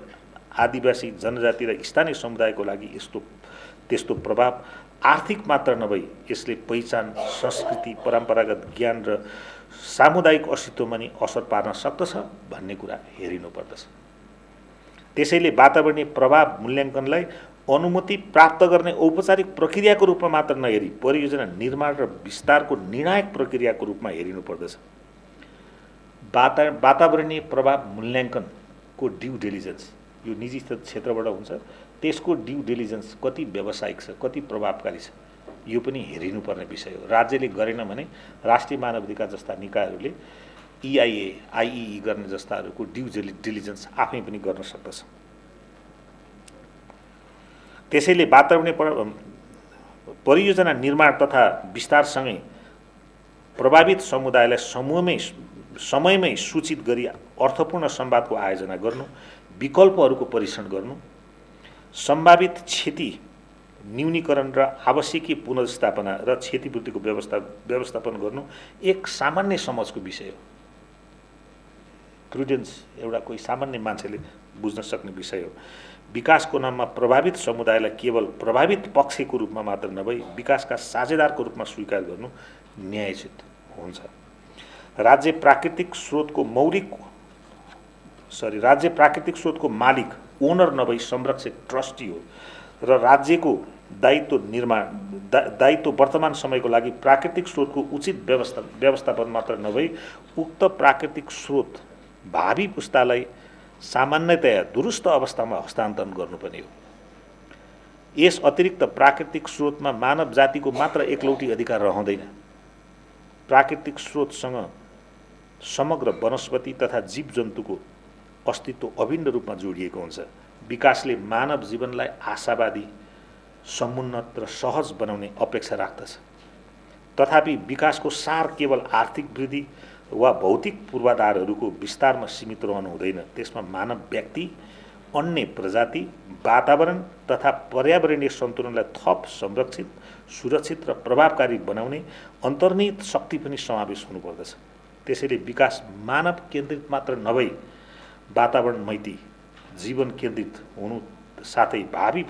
आदिवासी जनजाति र स्थानीय समुदायको लागि त्यस्तो प्रभाव आर्थिक मात्र नभई यसले पहिचान, संस्कृति, परम्परागत ज्ञान र सामुदायिक अस्तित्वमा नि असर पार्न सक्दछ भन्ने कुरा हेरिनुपर्दछ। त्यसैले वातावरणीय प्रभाव मूल्याङ्कनलाई अनुमति प्राप्त गर्ने औपचारिक प्रक्रियाको रूपमा मात्र नहेरी परियोजना निर्माण र विस्तारको निर्णायक प्रक्रियाको रूपमा हेरिनुपर्दछ। वातावरणीय प्रभाव मूल्याङ्कनको ड्यू डिलिजेन्स यो निजी क्षेत्रबाट हुन्छ, त्यसको ड्यू डिलिजेन्स कति व्यावसायिक छ, कति प्रभावकारी छ, यो पनि हेरिनुपर्ने विषय हो। राज्यले गरेन भने राष्ट्रिय मानवाधिकार जस्ता निकायहरूले EIA, IEE गर्ने जस्ताहरूको ड्यू डिलिजेन्स आफै पनि गर्न सक्दछ। त्यसैले वातावरणीय परियोजना निर्माण तथा विस्तारसँगै प्रभावित समुदायलाई समयमै सूचित गरी अर्थपूर्ण संवादको आयोजना गर्नु, विकल्पहरूको परीक्षण गर्नु, सम्भावित क्षति न्यूनीकरण र आवश्यकीय पुनर्स्थापना र क्षतिपूर्तिको व्यवस्थापन गर्नु एक सामान्य समझको विषय हो। प्रुडेन्स एउटा कोही सामान्य मान्छेले बुझ्न सक्ने विषय हो। विकासको नाममा प्रभावित समुदायलाई केवल प्रभावित पक्षको रूपमा मात्र नभई विकासका साझेदारको रूपमा स्वीकार गर्नु न्यायोचित हुन्छ। राज्य प्राकृतिक स्रोतको मालिक ओनर नभई संरक्षक ट्रस्टी हो र राज्यको दायित्व वर्तमान समयको लागि प्राकृतिक स्रोतको उचित व्यवस्थापन मात्र नभई उक्त प्राकृतिक स्रोत भावी पुस्तालाई सामान्यतया दुरुस्त अवस्थामा हस्तान्तरण गर्नुपर्ने हो। यस अतिरिक्त प्राकृतिक स्रोतमा मानव जातिको मात्र एकलौटी अधिकार रहँदैन। प्राकृतिक स्रोतसँग समग्र वनस्पति तथा जीवजन्तुको अस्तित्व अभिन्न रूपमा जोडिएको हुन्छ। विकासले मानव जीवनलाई आशावादी, समुन्नत र सहज बनाउने अपेक्षा राख्दछ। तथापि विकासको सार केवल आर्थिक वृद्धि वा भौतिक पूर्वाधारहरूको विस्तारमा सीमित रहनु हुँदैन। त्यसमा मानव व्यक्ति, अन्य प्रजाति, वातावरण तथा पर्यावरणीय सन्तुलनलाई थप संरक्षित, सुरक्षित र प्रभावकारी बनाउने अन्तर्निहित शक्ति पनि समावेश हुनुपर्दछ। त्यसैले विकास मानव केन्द्रित मात्र नभई वातावरण मैत्री, जीवन केन्द्रित हुनु साथै भावी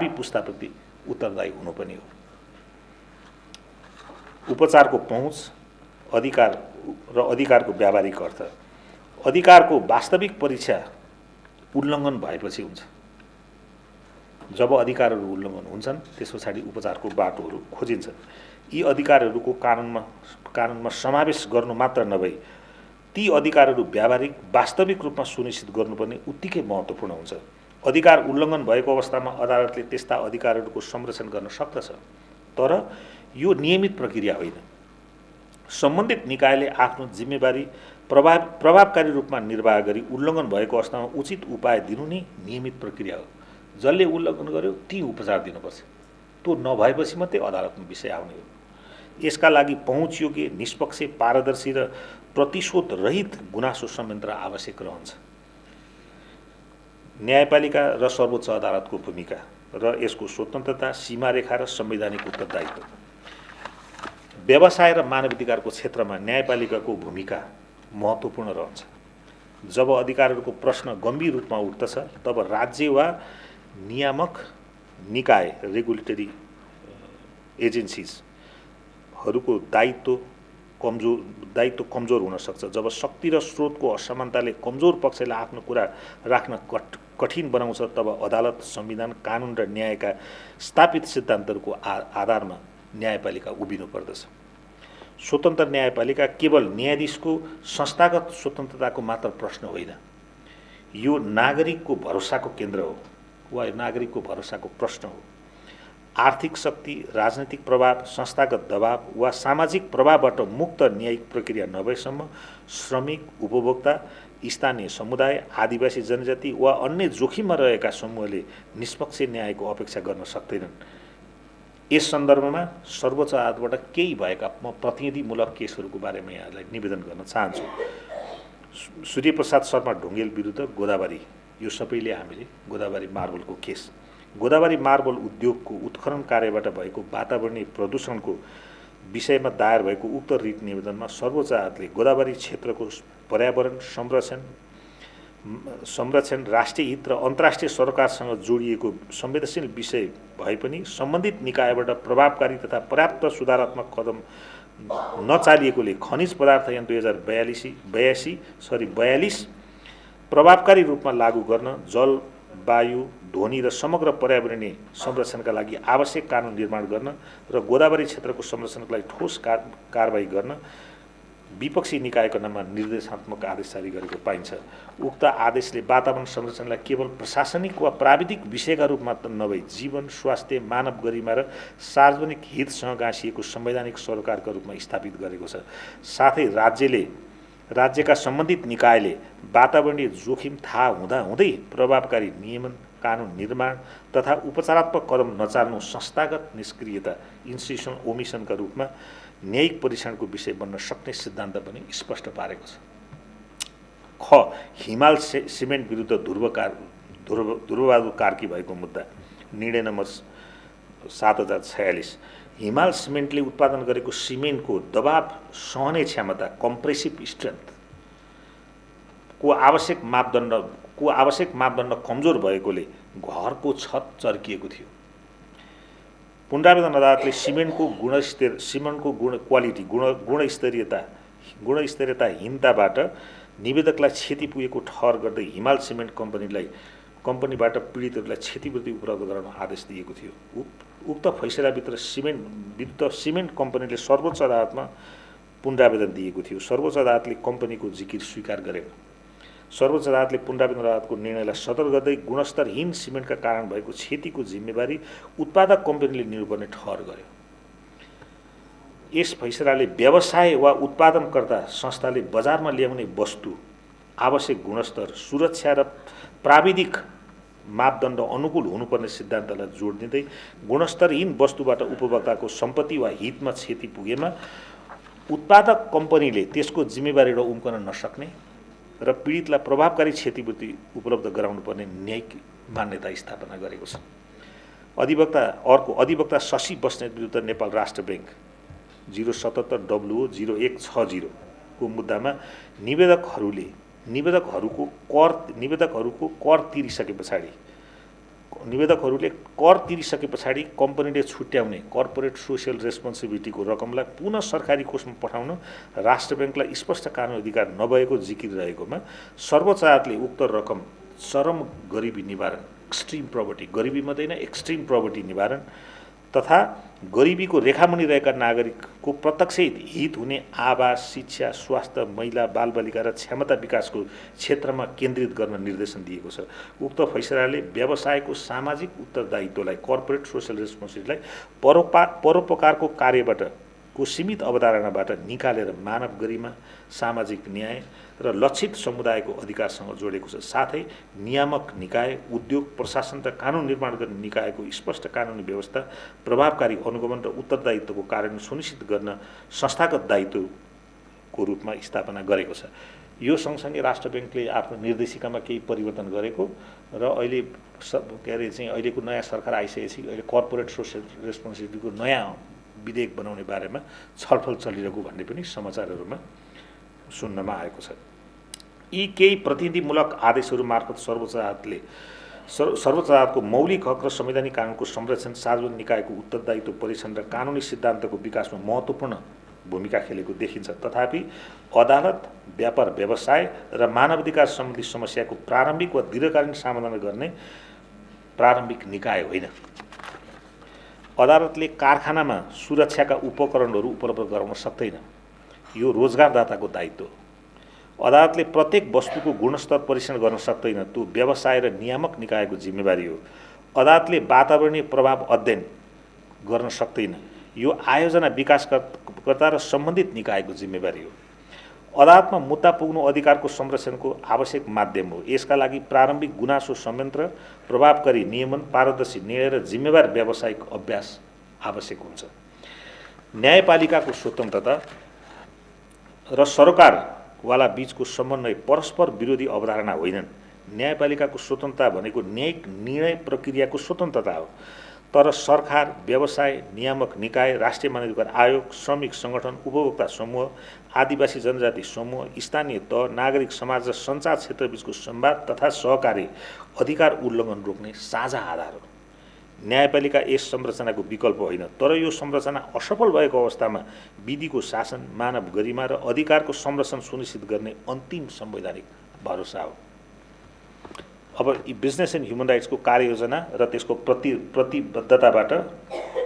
पुस्ताप्रति उत्तरदायी हुनुपर्ने हो। उपचारको पहुँच, अधिकार र अधिकारको व्यावहारिक अर्थ। अधिकारको वास्तविक परीक्षा उल्लङ्घन भएपछि हुन्छ। जब अधिकारहरू उल्लङ्घन हुन्छन् त्यस पछाडि उपचारको बाटोहरू खोजिन्छन्। यी अधिकारहरूको कानुनमा समावेश गर्नु मात्र नभई ती अधिकारहरू व्यावहारिक वास्तविक रूपमा सुनिश्चित गर्नुपर्ने उत्तिकै महत्त्वपूर्ण हुन्छ। अधिकार उल्लङ्घन भएको अवस्थामा अदालतले त्यस्ता अधिकारहरूको संरक्षण गर्न सक्दछ, तर यो नियमित प्रक्रिया होइन। सम्बन्धित निकायले आफ्नो जिम्मेवारी प्रभावकारी रूपमा निर्वाह गरी उल्लङ्घन भएको अवस्थामा उचित उपाय दिनु नै नियमित प्रक्रिया हो। जसले उल्लङ्घन गर्यो ती उपचार दिनुपर्छ। त्यो नभएपछि मात्रै अदालतमा विषय आउने हो। यसका लागि पहुँचयोग्य, निष्पक्ष, पारदर्शी र प्रतिशोध रहित गुनासो संयन्त्र आवश्यक रहन्छ। न्यायपालिका र सर्वोच्च अदालतको भूमिका र यसको स्वतन्त्रता, सीमारेखा र संवैधानिक उत्तरदायित्व। व्यवसाय र मानवाधिकारको क्षेत्रमा न्यायपालिकाको भूमिका महत्त्वपूर्ण रहन्छ। जब अधिकारहरूको प्रश्न गम्भीर रूपमा उठ्दछ तब राज्य वा नियामक निकाय, रेगुलेटरी एजेन्सिजहरूको दायित्व कमजोर हुन सक्छ। जब शक्ति र स्रोतको असमानताले कमजोर पक्षलाई आफ्नो कुरा राख्न कठिन बनाउँछ तब अदालत, संविधान, कानुन र न्यायका स्थापित सिद्धान्तहरूको आधारमा न्यायपालिका उभिनु पर्दछ। स्वतन्त्र न्यायपालिका केवल न्यायाधीशको संस्थागत स्वतन्त्रताको मात्र प्रश्न होइन, यो नागरिकको भरोसाको केन्द्र हो वा नागरिकको भरोसाको प्रश्न हो। आर्थिक शक्ति, राजनीतिक प्रभाव, संस्थागत दबाव वा सामाजिक प्रभावबाट मुक्त न्यायिक प्रक्रिया नभएसम्म श्रमिक, उपभोक्ता, स्थानीय समुदाय, आदिवासी जनजाति वा अन्य जोखिममा रहेका समूहले निष्पक्ष न्यायको अपेक्षा गर्न सक्दैनन्। यस सन्दर्भमा सर्वोच्च अदालतबाट केही भएका म प्रतिनिधिमूलक केसहरूको बारेमा यहाँलाई निवेदन गर्न चाहन्छु। सूर्यप्रसाद शर्मा ढुङ्गेल विरुद्ध गोदावरी, यो सबैले हामीले गोदावरी मार्बलको केस, गोदावरी मार्बल उद्योगको उत्खनन कार्यबाट भएको वातावरणीय प्रदूषणको विषयमा दायर भएको उक्त रिट निवेदनमा सर्वोच्च अदालतले गोदावरी क्षेत्रको पर्यावरण संरक्षण राष्ट्रिय हित र अन्तर्राष्ट्रिय सरकारसँग जोडिएको संवेदनशील विषय भए पनि सम्बन्धित निकायबाट प्रभावकारी तथा पर्याप्त सुधारात्मक कदम नचालिएकोले खनिज पदार्थ ऐन 2042 प्रभावकारी रूपमा लागू गर्न जल, वायु, ध्वनि र समग्र पर्यावरणीय संरक्षणका लागि आवश्यक कानुन निर्माण गर्न र गोदावरी क्षेत्रको संरक्षणका लागि ठोस कारबाही गर्न विपक्षी निकायको नाममा निर्देशात्मक आदेश जारी गरेको पाइन्छ। उक्त आदेशले वातावरण संरक्षणलाई केवल प्रशासनिक वा प्राविधिक विषयका रूपमा नभई जीवन, स्वास्थ्य, मानव गरिमा र सार्वजनिक हितसँग गाँसिएको संवैधानिक सरकारका रूपमा स्थापित गरेको छ। साथै राज्यका सम्बन्धित निकायले वातावरणीय जोखिम थाहा हुँदै प्रभावकारी नियमन कानुन निर्माण तथा उपचारात्मक कदम नचाल्नु संस्थागत निष्क्रियता इन्स्टिट्युसनल ओमिसनका रूपमा न्यायिक परीक्षणको विषय बन्न सक्ने सिद्धान्त पनि स्पष्ट पारेको छ। ख हिमाल सिमेन्ट विरुद्ध ध्रुवबहादुर कार्की भएको मुद्दा निर्णय नम्बर 7046 हिमाल सिमेन्टले उत्पादन गरेको सिमेन्टको दबाव सहने क्षमता कम्प्रेसिभ स्ट्रेन्थ को आवश्यक मापदण्ड कमजोर भएकोले घरको छत चर्किएको थियो। पुनरावेदन अदालतले सिमेन्टको क्वालिटी गुणस्तरीयताहीनताबाट निवेदकलाई क्षति पुगेको ठहर गर्दै हिमाल सिमेन्ट कम्पनीबाट पीडितहरूलाई क्षतिपूर्ति उपलब्ध गराउन आदेश दिएको थियो। उक्त फैसलाभित्र सिमेन्ट कम्पनीले सर्वोच्च अदालतमा पुनरावेदन दिएको थियो। सर्वोच्च अदालतले कम्पनीको जिकिर स्वीकार गरेन। सर्वोच्च अदालतले पुनरावेदन अदालतको निर्णयलाई सदर गर्दै गुणस्तरहीन सिमेन्टका कारण भएको क्षतिको जिम्मेवारी उत्पादक कम्पनीले लिनुपर्ने ठहर गर्यो। यस फैसलाले व्यवसाय वा उत्पादनकर्ता संस्थाले बजारमा ल्याउने वस्तु आवश्यक गुणस्तर, सुरक्षा र प्राविधिक मापदण्ड अनुकूल हुनुपर्ने सिद्धान्तलाई जोड दिँदै गुणस्तरहीन वस्तुबाट उपभोक्ताको सम्पत्ति वा हितमा क्षति पुगेमा उत्पादक कम्पनीले त्यसको जिम्मेवारी र उम्कन नसक्ने र पीडितलाई प्रभावकारी क्षतिपूर्ति उपलब्ध गराउनुपर्ने न्यायिक मान्यता स्थापना गरेको छ। अधिवक्ता शशि बस्नेत विरुद्ध नेपाल राष्ट्र ब्याङ्क 077WO0160 को मुद्दामा निवेदकहरूले कर तिरिसके पछाडि कम्पनीले छुट्याउने कर्पोरेट सोसियल रेस्पोन्सिबिलिटीको रकमलाई पुनः सरकारी कोषमा पठाउन राष्ट्र ब्याङ्कलाई स्पष्ट कानुनी अधिकार नभएको जिकिर रहेकोमा सर्वोच्च अदालतले उक्त रकम चरम गरिबी निवारण एक्सट्रिम प्रपर्टी गरिबी मात्रै होइन एक्सट्रिम प्रपर्टी निवारण तथा गरिबीको रेखामुनि रहेका नागरिकको प्रत्यक्ष हित हुने आवास, शिक्षा, स्वास्थ्य, महिला, बालबालिका र क्षमता विकासको क्षेत्रमा केन्द्रित गर्न निर्देशन दिएको छ। उक्त फैसलाले व्यवसायको सामाजिक उत्तरदायित्वलाई कर्पोरेट सोसियल रेस्पोन्सिबिलिटीलाई परोपकारको कार्यबाट सीमित अवधारणाबाट निकालेर मानव गरिमा, सामाजिक न्याय र लक्षित समुदायको अधिकारसँग जोडेको छ। साथै नियामक निकाय, उद्योग, प्रशासन र कानुन निर्माण गर्ने निकायको स्पष्ट कानुनी व्यवस्था, प्रभावकारी अनुगमन र उत्तरदायित्वको कार्यान्वयन सुनिश्चित गर्न संस्थागत दायित्वको रूपमा स्थापना गरेको छ। यो सँगसँगै राष्ट्र ब्याङ्कले आफ्नो निर्देशिकामा केही परिवर्तन गरेको र अहिले अहिलेको नयाँ सरकार आइसकेपछि अहिले कर्पोरेट सोसियल रेस्पोन्सिबिलिटीको नयाँ विधेयक बनाउने बारेमा छलफल चलिरहेको भन्ने पनि समाचारहरूमा सुन्नमा आएको छ। यी केही प्रतिनिधिमूलक आदेशहरू मार्फत सर्वोच्च अदालतको मौलिक हक र संवैधानिक कानुनको संरक्षण, सार्वजनिक निकायको उत्तरदायित्व परीक्षण र कानुनी सिद्धान्तको विकासमा महत्त्वपूर्ण भूमिका खेलेको देखिन्छ। तथापि अदालत व्यापार व्यवसाय र मानवाधिकार सम्बन्धी समस्याको प्रारम्भिक वा दीर्घकालीन समाधान गर्ने प्रारम्भिक निकाय होइन। अदालतले कारखानामा सुरक्षाका उपकरणहरू उपलब्ध गराउन सक्दैन। यो रोजगारदाताको दायित्व। अदालतले प्रत्येक वस्तुको गुणस्तर परीक्षण गर्न सक्दैन। त्यो व्यवसाय र नियामक निकायको जिम्मेवारी हो। अदालतले वातावरणीय प्रभाव अध्ययन गर्न सक्दैन। यो आयोजना विकासकर्ता र सम्बन्धित निकायको जिम्मेवारी हो। अदालतमा मुद्दा पुग्नु अधिकारको संरक्षणको आवश्यक माध्यम हो। यसका लागि प्रारम्भिक गुनासो संयन्त्र, प्रभावकारी नियमन, पारदर्शी निर्णय र जिम्मेवार व्यावसायिक अभ्यास आवश्यक हुन्छ। न्यायपालिकाको स्वतन्त्रता र सरकारवाला बीचको समन्वय परस्पर विरोधी अवधारणा होइनन्। न्यायपालिकाको स्वतन्त्रता भनेको न्यायिक निर्णय प्रक्रियाको स्वतन्त्रता हो। तर सरकार, व्यवसाय, नियामक निकाय, राष्ट्रिय मानवाधिकार आयोग, श्रमिक सङ्गठन, उपभोक्ता समूह, आदिवासी जनजाति समूह, स्थानीय तह, नागरिक समाज र सञ्चार क्षेत्रबीचको संवाद तथा सहकारी अधिकार उल्लङ्घन रोक्ने साझा आधार हो। न्यायपालिका यस संरचनाको विकल्प होइन, तर यो संरचना असफल भएको अवस्थामा विधिको शासन, मानव गरिमा र अधिकारको संरक्षण सुनिश्चित गर्ने अन्तिम संवैधानिक भरोसा हो। अब बिजनेस एन्ड ह्युमन राइट्सको कार्ययोजना र त्यसको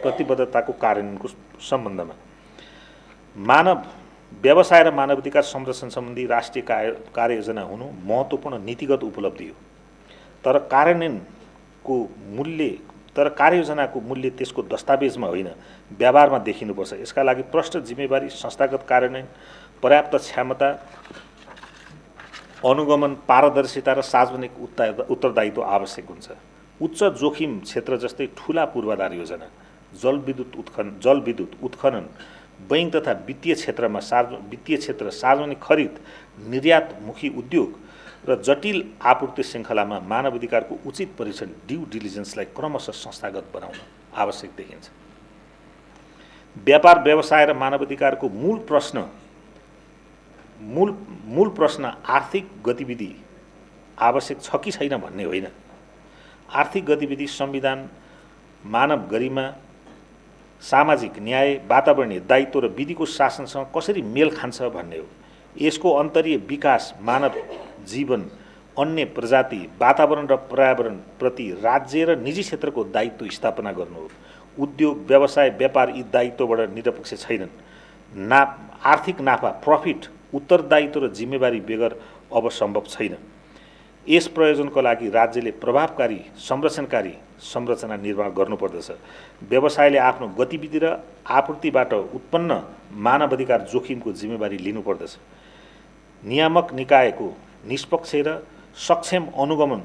प्रतिबद्धताको कार्यान्वयनको सम्बन्धमा व्यवसाय र मानवाधिकार संरक्षण सम्बन्धी राष्ट्रिय कार्ययोजना हुनु महत्त्वपूर्ण नीतिगत उपलब्धि हो। तर कार्ययोजनाको मूल्य त्यसको दस्तावेजमा होइन, व्यवहारमा देखिनुपर्छ। यसका लागि प्रष्ट जिम्मेवारी, संस्थागत कार्यान्वयन, पर्याप्त क्षमता, अनुगमन, पारदर्शिता र सार्वजनिक उत्तरदायित्व आवश्यक हुन्छ। उच्च जोखिम क्षेत्र जस्तै ठूला पूर्वाधार योजना, जलविद्युत उत्खनन, बैंक तथा वित्तीय क्षेत्र सार्वजनिक खरिद, निर्यातमुखी उद्योग र जटिल आपूर्ति श्रृङ्खलामा मानवाधिकारको उचित परीक्षण ड्यू डिलिजेन्सलाई क्रमशः संस्थागत बनाउन आवश्यक देखिन्छ। व्यापार व्यवसाय र मानवाधिकारको मूल प्रश्न आर्थिक गतिविधि आवश्यक छ कि छैन भन्ने होइन। आर्थिक गतिविधि संविधान, मानव गरिमा, सामाजिक न्याय, वातावरणीय दायित्व र विधिको शासनसँग कसरी मेल खान्छ भन्ने हो। यसको अन्तरीय विकास मानव जीवन, अन्य प्रजाति, वातावरण र पर्यावरण प्रति राज्य र निजी क्षेत्रको दायित्व स्थापना गर्नु हो। उद्योग, व्यवसाय, व्यापार यी दायित्वबाट निरपेक्ष छैनन्। आर्थिक नाफा, प्रफिट, उत्तरदायित्व र जिम्मेवारी बेगर अब सम्भव छैन। यस प्रयोजनको लागि राज्यले प्रभावकारी संरक्षणकारी संरचना निर्माण गर्नुपर्दछ। व्यवसायले आफ्नो गतिविधि र आपूर्तिबाट उत्पन्न मानवाधिकार जोखिमको जिम्मेवारी लिनुपर्दछ। नियामक निकायको निष्पक्ष र सक्षम अनुगमन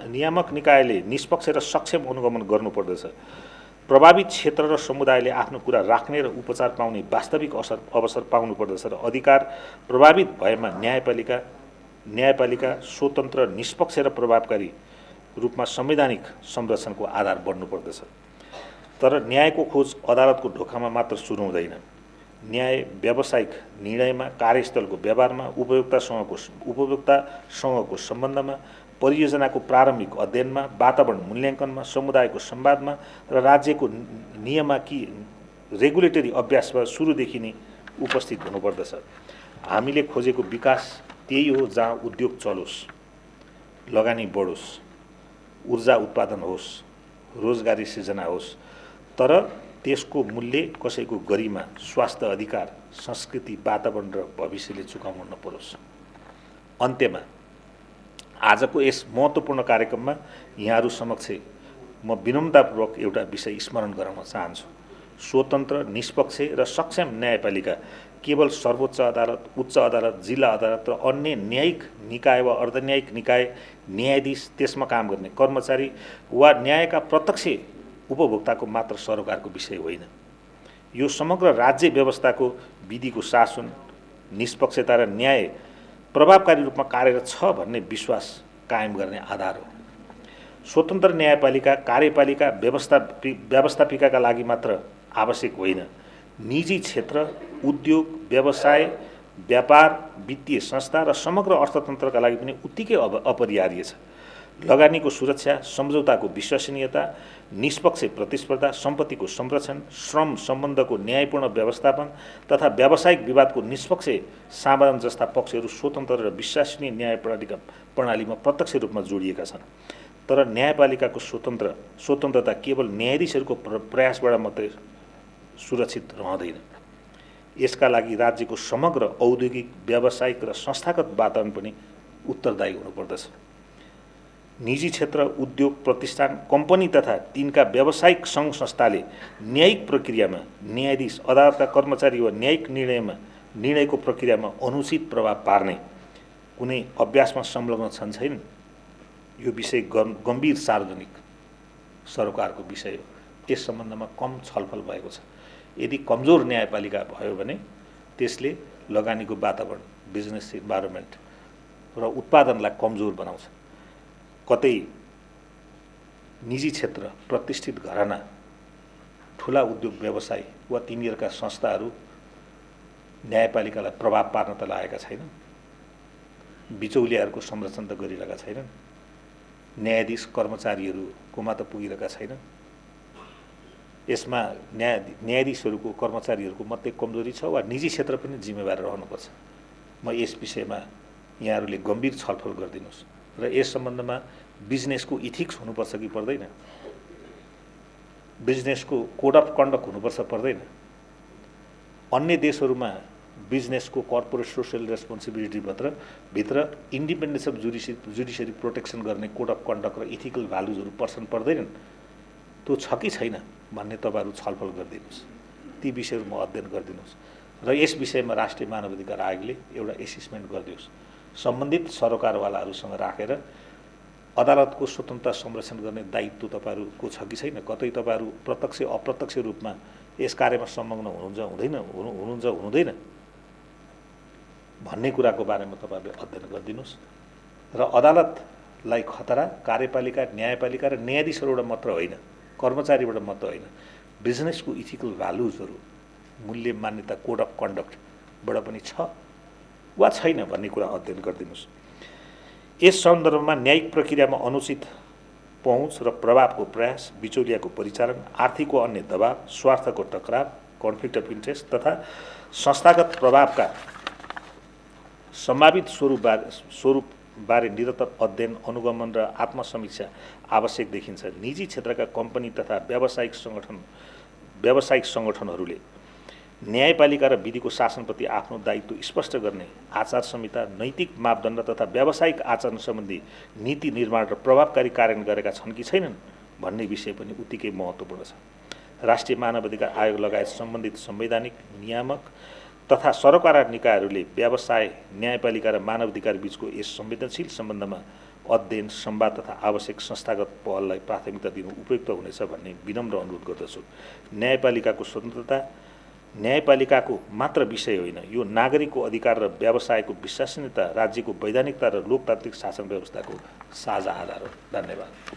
नियामक निकायले निष्पक्ष र सक्षम अनुगमन गर्नुपर्दछ। प्रभावित क्षेत्र र समुदायले आफ्नो कुरा राख्ने र उपचार पाउने वास्तविक अवसर पाउनुपर्दछ र अधिकार प्रभावित भएमा न्यायपालिका स्वतन्त्र, निष्पक्ष र प्रभावकारी रूपमा संवैधानिक संरक्षणको आधार बन्नुपर्दछ। तर न्यायको खोज अदालतको ढोकामा मात्र सुरु हुँदैन। न्याय व्यावसायिक निर्णयमा, कार्यस्थलको व्यवहारमा, उपभोक्तासँगको सम्बन्धमा, परियोजनाको प्रारम्भिक अध्ययनमा, वातावरण मूल्याङ्कनमा, समुदायको संवादमा र राज्यको नियामकी रेगुलेटरी अभ्यासमा सुरुदेखि नै उपस्थित हुनुपर्दछ। हामीले खोजेको विकास त्यही हो जहाँ उद्योग चलोस्, लगानी बढोस्, ऊर्जा उत्पादन होस्, रोजगारी सृजना होस्, तर त्यसको मूल्य कसैको गरिमा, स्वास्थ्य अधिकार, संस्कृति, वातावरण र भविष्यले चुकाउनु नपरोस्। अन्त्यमा आजको यस महत्त्वपूर्ण कार्यक्रममा यहाँहरू समक्ष म विनम्रतापूर्वक एउटा विषय स्मरण गराउन चाहन्छु। स्वतन्त्र, निष्पक्ष र सक्षम न्यायपालिका केवल सर्वोच्च अदालत, उच्च अदालत, जिल्ला अदालत र अन्य न्यायिक निकाय वा अर्धन्यायिक निकाय, न्यायाधीश, त्यसमा काम गर्ने कर्मचारी वा न्यायका प्रत्यक्ष उपभोक्ताको मात्र सरोकारको विषय होइन। यो समग्र राज्य व्यवस्थाको विधिको शासन, निष्पक्षता र न्याय प्रभावकारी रूपमा कार्यरत छ भन्ने विश्वास कायम गर्ने आधार हो। स्वतन्त्र न्यायपालिका कार्यपालिका व्यवस्थापिकाका लागि मात्र आवश्यक होइन, निजी क्षेत्र, उद्योग, व्यवसाय, व्यापार, वित्तीय संस्था र समग्र अर्थतन्त्रका लागि पनि उत्तिकै अपरिहार्य छ। लगानीको सुरक्षा, सम्झौताको विश्वसनीयता, निष्पक्ष प्रतिस्पर्धा, सम्पत्तिको संरक्षण, श्रम सम्बन्धको न्यायपूर्ण व्यवस्थापन तथा व्यावसायिक विवादको निष्पक्ष समाधान जस्ता पक्षहरू स्वतन्त्र र विश्वसनीय न्याय प्रणालीमा प्रत्यक्ष रूपमा जोडिएका छन्। तर न्यायपालिकाको स्वतन्त्रता केवल न्यायाधीशहरूको प्रयासबाट मात्रै सुरक्षित रहँदैन। यसका लागि राज्यको समग्र औद्योगिक, व्यावसायिक र संस्थागत वातावरण पनि उत्तरदायी हुनुपर्दछ। निजी क्षेत्र, उद्योग, प्रतिष्ठान, कम्पनी तथा तिनका व्यावसायिक सङ्घ संस्थाले न्यायिक प्रक्रियामा, न्यायाधीश, अदालतका कर्मचारी वा न्यायिक निर्णयको प्रक्रियामा अनुचित प्रभाव पार्ने कुनै अभ्यासमा संलग्न छन् छैन, यो विषय गम्भीर सार्वजनिक सरोकारको विषय हो। यस सम्बन्धमा कम छलफल भएको छ। यदि कमजोर न्यायपालिका भयो भने त्यसले लगानीको वातावरण, बिजनेस इन्भाइरोमेन्ट र उत्पादनलाई कमजोर बनाउँछ। कतै निजी क्षेत्र, प्रतिष्ठित घराना, ठुला उद्योग व्यवसाय वा तिनीहरूका संस्थाहरू न्यायपालिकालाई प्रभाव पार्न त लागेका छैनन्, बिचौलियाहरूको संरक्षण त गरिरहेका छैनन्, न्यायाधीश कर्मचारीहरूको मात्र पुगिरहेका छैनन्। यसमा न्यायाधीशहरूको कर्मचारीहरूको मात्रै कमजोरी छ वा निजी क्षेत्र पनि जिम्मेवार रहनुपर्छ। म यस विषयमा यहाँहरूले गम्भीर छलफल गरिदिनुहोस् र यस सम्बन्धमा बिजनेसको इथिक्स हुनुपर्छ कि पर्दैन, बिजनेसको कोड अफ कन्डक्ट हुनुपर्छ पर्दैन। अन्य देशहरूमा बिजनेसको कर्पोरेट सोसियल रेस्पोन्सिबिलिटी भित्र इन्डिपेन्डेन्स अफ जुडिसियरी प्रोटेक्सन गर्ने कोड अफ कन्डक्ट र इथिकल भ्यालुजहरू पर्छन् पर्दैनन्, त्यो छ कि छैन भन्ने तपाईँहरू छलफल गरिदिनुहोस्। ती विषयहरू अध्ययन गरिदिनुहोस् र यस विषयमा राष्ट्रिय मानवाधिकार आयोगले एउटा एसेसमेन्ट गरिदियोस्। सम्बन्धित सरोकारवालाहरूसँग राखेर अदालतको स्वतन्त्रता संरक्षण गर्ने दायित्व तपाईँहरूको छ कि छैन? कतै तपाईँहरू प्रत्यक्ष अप्रत्यक्ष रूपमा यस कार्यमा संलग्न हुनुहुन्छ हुनुहुँदैन भन्ने कुराको बारेमा तपाईँहरूले अध्ययन गरिदिनुहोस्। र अदालतलाई खतरा कार्यपालिका, न्यायपालिका र न्यायाधीशहरूबाट मात्र होइन, कर्मचारीबाट मात्र होइन, बिजनेसको इथिकल भ्यालुजहरू, मूल्य मान्यता, कोड अफ कन्डक्टबाट पनि छ वा छैन भन्ने कुरा अध्ययन गरिदिनुहोस्। यस सन्दर्भमा न्यायिक प्रक्रियामा अनुचित पहुँच र प्रभावको प्रयास, बिचौलियाको परिचालन, आर्थिक वा अन्य दबाव, स्वार्थको टकराव, कन्फ्लिक्ट अफ इन्ट्रेस्ट तथा संस्थागत प्रभावका सम्भावित स्वरूपबारे निरन्तर अध्ययन, अनुगमन र आत्मसमीक्षा आवश्यक देखिन्छ। निजी क्षेत्रका कम्पनी तथा व्यावसायिक सङ्गठनहरूले न्यायपालिका र विधिको शासनप्रति आफ्नो दायित्व स्पष्ट गर्ने आचार संहिता, नैतिक मापदण्ड तथा व्यावसायिक आचरण सम्बन्धी नीति निर्माण र प्रभावकारी कार्यान्वयन गरेका छन् कि छैनन् भन्ने विषय पनि उत्तिकै महत्त्वपूर्ण छ। राष्ट्रिय मानवाधिकार आयोग लगायत सम्बन्धित संवैधानिक, नियामक तथा सरकार निकायहरूले व्यवसाय, न्यायपालिका र मानवाधिकार बीचको यस संवेदनशील सम्बन्धमा अध्ययन, संवाद तथा आवश्यक संस्थागत पहललाई प्राथमिकता दिनु उपयुक्त हुनेछ भन्ने विनम्र अनुरोध गर्दछु। न्यायपालिकाको स्वतन्त्रता न्यायपालिकाको मात्र विषय होइन, यो नागरिकको अधिकार र व्यवसायको विश्वसनीयता, राज्यको वैधानिकता र लोकतान्त्रिक शासन व्यवस्थाको साझा आधार हो। धन्यवाद।